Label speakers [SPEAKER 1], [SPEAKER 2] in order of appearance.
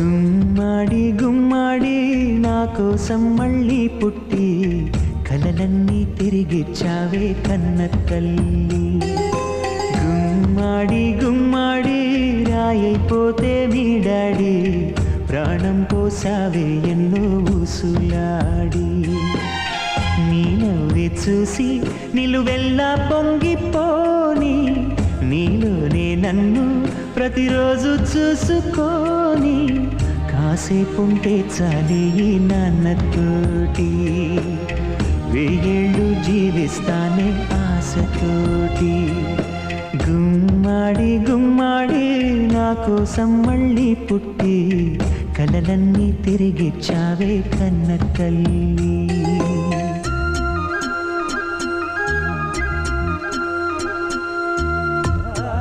[SPEAKER 1] గుమ్మాడి గుమ్మాడి నా కోసం మళ్ళీ పుట్టి కలలన్నీ తిరిగిచ్చావే కన్న తల్లి. గుమ్మాడి గుమ్మాడి రాయైపోతే మీ డాడీ ప్రాణం పోసావే ఎన్నో ఊసులాడి. నీ నవ్వే చూసి నిలువెల్లా పొంగిపోని నీలోనే నన్ను ప్రతిరోజు చూసుకొని కాసేపుంటే చాలే ఈ నాన్నతోటి. వెయ్యేళ్ళు జీవిస్తానే ఆశతోటి. గుమ్మాడి గుమ్మాడి నా కోసం మళ్ళీ పుట్టి కలలన్నీ తిరిగిచ్చావే కన్న తల్లి.